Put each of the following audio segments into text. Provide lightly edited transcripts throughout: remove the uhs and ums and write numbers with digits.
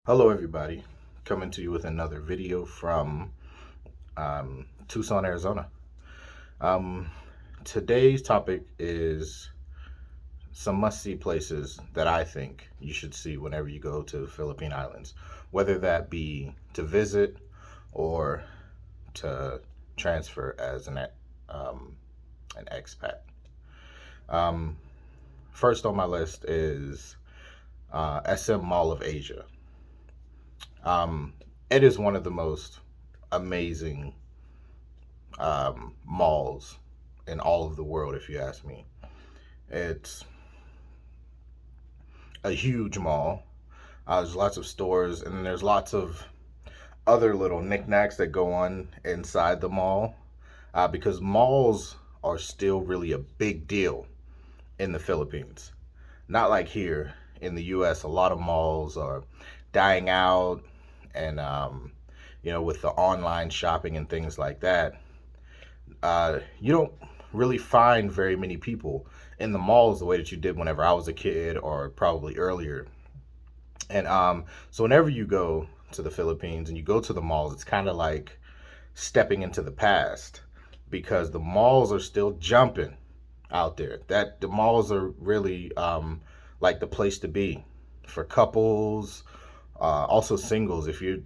Hello everybody, coming to you with another video from Tucson, Arizona. Um, Today's topic is some must-see places that I think you should see whenever you go to the Philippine Islands, whether that be to visit or to transfer as um, an expat. Um, First on my list is SM Mall of Asia. Um, it is one of the most amazing malls in all of the world, if you ask me. It's a huge mall. There's lots of stores, and then there's lots of other little knickknacks that go on inside the mall because malls are still really a big deal in the Philippines. Not like here in the US, a lot of malls are dying out, and with the online shopping and things like that, you don't really find very many people in the malls the way that you did whenever I was a kid or probably earlier. And so whenever you go to the Philippines and you go to the malls, it's kind of like stepping into the past because the malls are still jumping out there. That the malls are really like the place to be for couples, also singles. If you're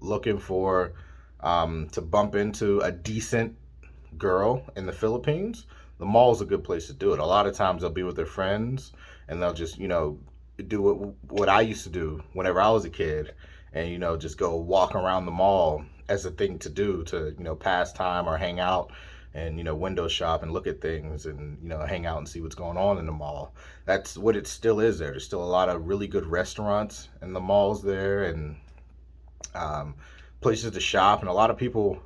looking for to bump into a decent girl in the Philippines, the mall is a good place to do it. A lot of times they'll be with their friends and they'll just, do what I used to do whenever I was a kid and, just go walk around the mall as a thing to do to, pass time or hang out and, window shop and look at things and, hang out and see what's going on in the mall. That's what it still is there. There's still a lot of really good restaurants in the malls there and um, places to shop. And a lot of people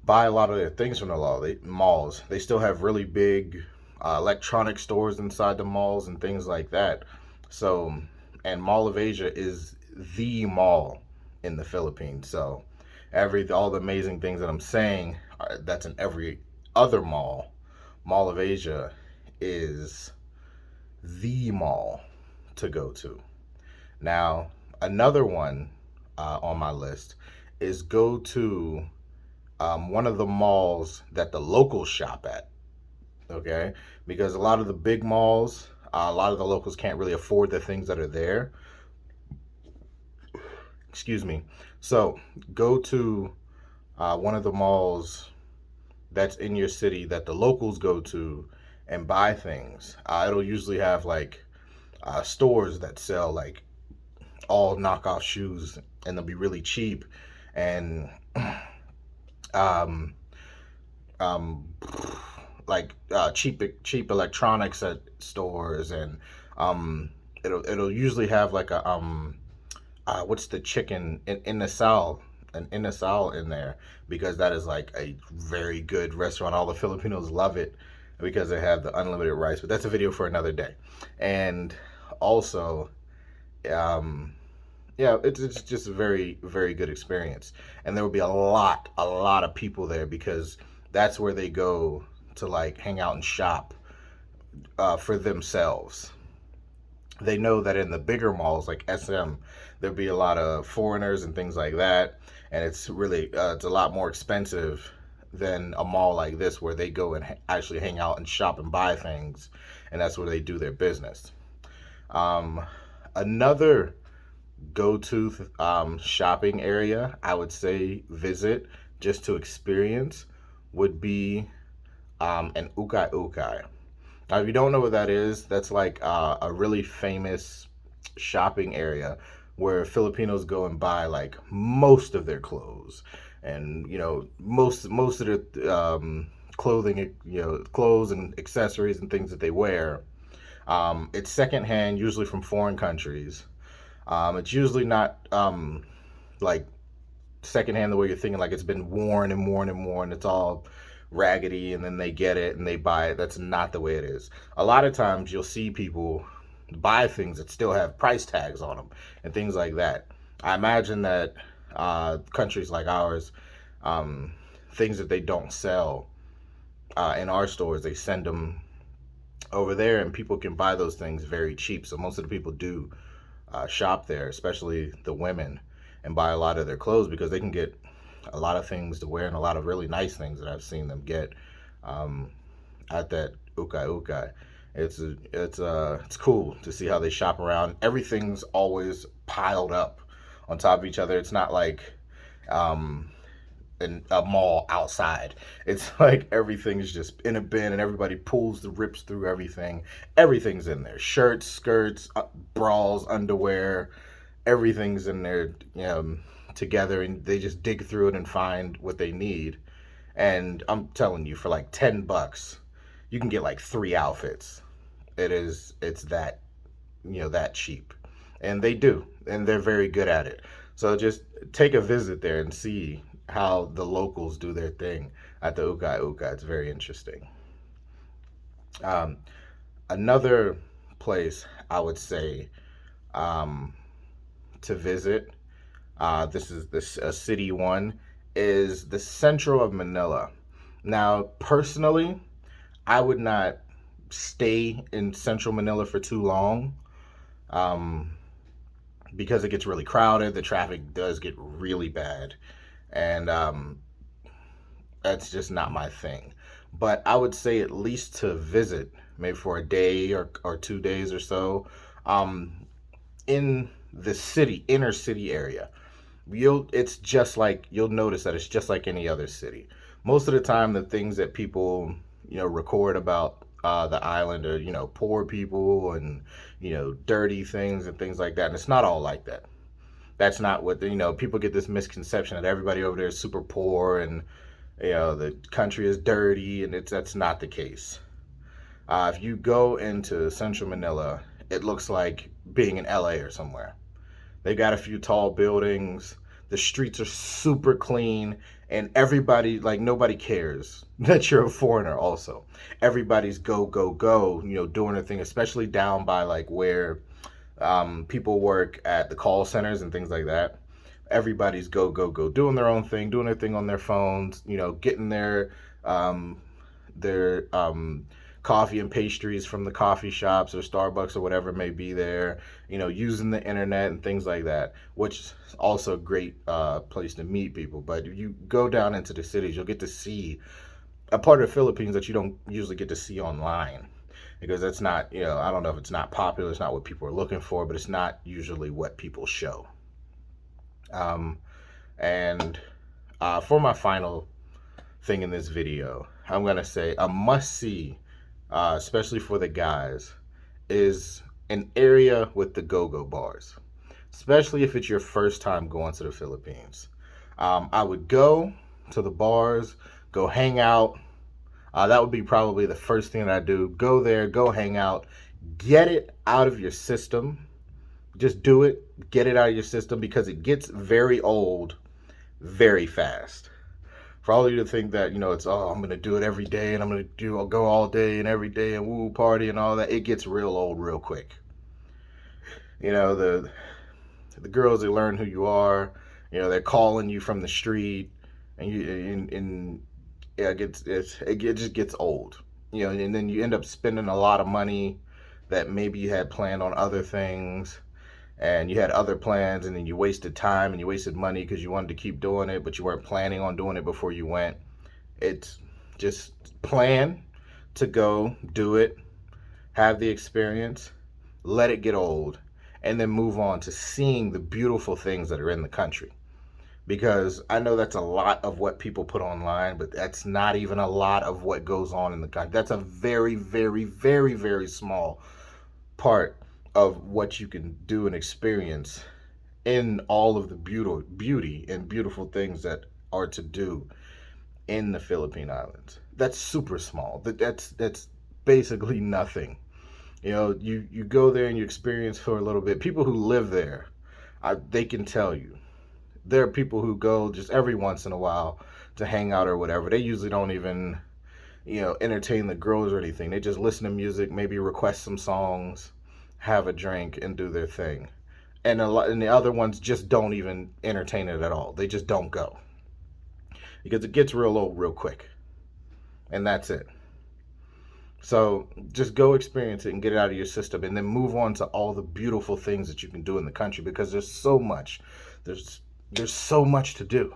buy a lot of their things from the malls. They still have really big electronic stores inside the malls and things like that. So, and Mall of Asia is the mall in the Philippines. So, all the amazing things that I'm saying that's in every other mall. Mall of Asia is the mall to go to. Now, another one on my list is go to one of the malls that the locals shop at. Okay, because a lot of the big malls, a lot of the locals can't really afford the things that are there. Excuse me. So go to one of the malls that's in your city that the locals go to and buy things. It'll usually have like stores that sell like all knockoff shoes and they'll be really cheap and um, um, like cheap electronics at stores and it'll usually have like a what's the chicken in the sal an inasal in there because that is like a very good restaurant. All the Filipinos love it because they have the unlimited rice, but that's a video for another day. And also um yeah, it's just a very, very good experience. And there will be a lot of people there because that's where they go to like hang out and shop for themselves. They know that in the bigger malls like SM, there'll be a lot of foreigners and things like that. And it's really, it's a lot more expensive than a mall like this where they go and actually hang out and shop and buy things. And that's where they do their business. Um, Another go-to shopping area I would say visit just to experience would be an ukay ukay. Now, if you don't know what that is, that's like a really famous shopping area where Filipinos go and buy like most of their clothes, and most of their clothing, clothes and accessories and things that they wear. It's secondhand, usually from foreign countries. It's usually not like secondhand the way you're thinking, like it's been worn and worn and worn. It's all raggedy, and then they get it and they buy it. That's not the way it is. A lot of times you'll see people buy things that still have price tags on them and things like that. I imagine that countries like ours, um, things that they don't sell in our stores, they send them over there, and people can buy those things very cheap. So most of the people do shop there, especially the women, and buy a lot of their clothes because they can get a lot of things to wear and a lot of really nice things that I've seen them get um, at that ukai ukai. It's cool to see how they shop around. Everything's always piled up on top of each other. It's not like um, in a mall outside. It's like everything's just in a bin and everybody pulls the rips through everything. Everything's in there. Shirts, skirts, bras, underwear, everything's in there together, and they just dig through it and find what they need. And I'm telling you, for like $10, you can get like three outfits. It's that, that cheap. And they do, and they're very good at it. So just take a visit there and see how the locals do their thing at the Uka Uka. It's very interesting. Um, Another place I would say um, to visit, this is this a city one, is the central of Manila. Now, personally, I would not stay in central Manila for too long um, because it gets really crowded. The traffic does get really bad, and that's just not my thing. But I would say at least to visit, maybe for a day or 2 days or so, um, in the city, inner city area. It's just like, you'll notice that it's just like any other city. Most of the time, the things that people record about the island are poor people and dirty things and things like that. And it's not all like that. That's not what people get this misconception that everybody over there is super poor and the country is dirty, and that's not the case. If you go into central Manila, it looks like being in LA or somewhere. They got a few tall buildings. The streets are super clean, and everybody, like, nobody cares that you're a foreigner. Also, everybody's go go go, doing their thing, especially down by like where people work at the call centers and things like that. Everybody's go go go, doing their own thing, doing their thing on their phones, getting um, their coffee and pastries from the coffee shops or Starbucks or whatever may be there, using the internet and things like that, which is also a great place to meet people. But if you go down into the cities, you'll get to see a part of the Philippines that you don't usually get to see online, because that's not, I don't know if it's not popular, it's not what people are looking for, but it's not usually what people show. Um, and For my final thing in this video, I'm going to say a must see, especially for the guys, is an area with the go-go bars, especially if it's your first time going to the Philippines. I would go to the bars, go hang out. That would be probably the first thing that I do. Go there, go hang out, get it out of your system. Just do it, get it out of your system, because it gets very old very fast. For all of you to think that, it's, oh, I'm going to do it every day and I'll go all day and every day and woo party and all that, it gets real old real quick. The girls, they learn who you are, they're calling you from the street, and yeah, it just gets old. And then you end up spending a lot of money that maybe you had planned on other things, and you had other plans, and then you wasted time and you wasted money because you wanted to keep doing it, but you weren't planning on doing it before you went. It's just plan to go do it, have the experience, let it get old, and then move on to seeing the beautiful things that are in the country. Because I know that's a lot of what people put online, but that's not even a lot of what goes on in the country. That's a very, very, very, very small part of what you can do and experience in all of the beauty and beautiful things that are to do in the Philippine Islands. That's super small. That's basically nothing. You go there and you experience for a little bit. People who live there, they can tell you. There are people who go just every once in a while to hang out or whatever. They usually don't even, entertain the girls or anything. They just listen to music, maybe request some songs, have a drink, and do their thing. And the other ones just don't even entertain it at all. They just don't go, because it gets real old real quick, and that's it. So just go experience it and get it out of your system, and then move on to all the beautiful things that you can do in the country, because there's so much. There's there's so much to do.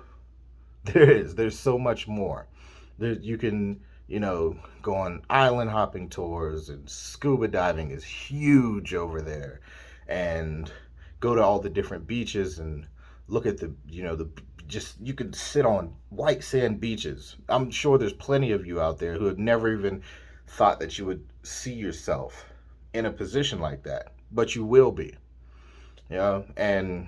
There's so much more. You can, go on island hopping tours, and scuba diving is huge over there, and go to all the different beaches and look at the just, you can sit on white sand beaches. I'm sure there's plenty of you out there who have never even thought that you would see yourself in a position like that, but you will be, and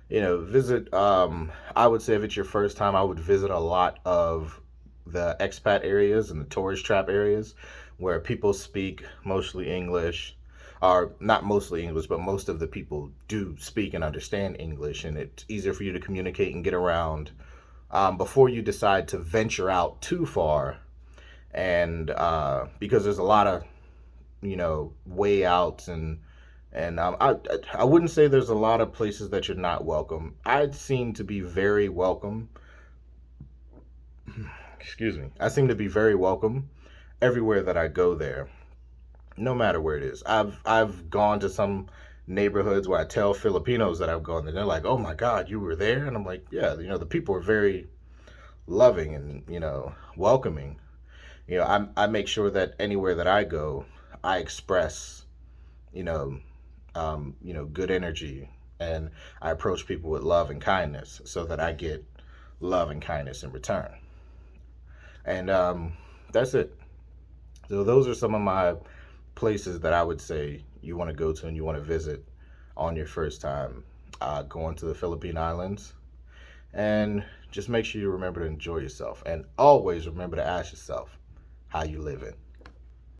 visit. I would say if it's your first time, I would visit a lot of the expat areas and the tourist trap areas where people speak mostly English, or not mostly English, but most of the people do speak and understand English, and it's easier for you to communicate and get around, before you decide to venture out too far. And because there's a lot of way outs, and I wouldn't say there's a lot of places that you're not welcome. I seem to be very welcome. Excuse me. I seem to be very welcome everywhere that I go there, no matter where it is. I've gone to some neighborhoods where I tell Filipinos that I've gone there. They're like, "Oh my God, you were there?" And I'm like, "Yeah." The people are very loving and welcoming. I make sure that anywhere that I go, I express you know good energy, and I approach people with love and kindness so that I get love and kindness in return. And that's it. So those are some of my places that I would say you want to go to and you want to visit on your first time going to the Philippine Islands. And just make sure you remember to enjoy yourself, and always remember to ask yourself how you live in.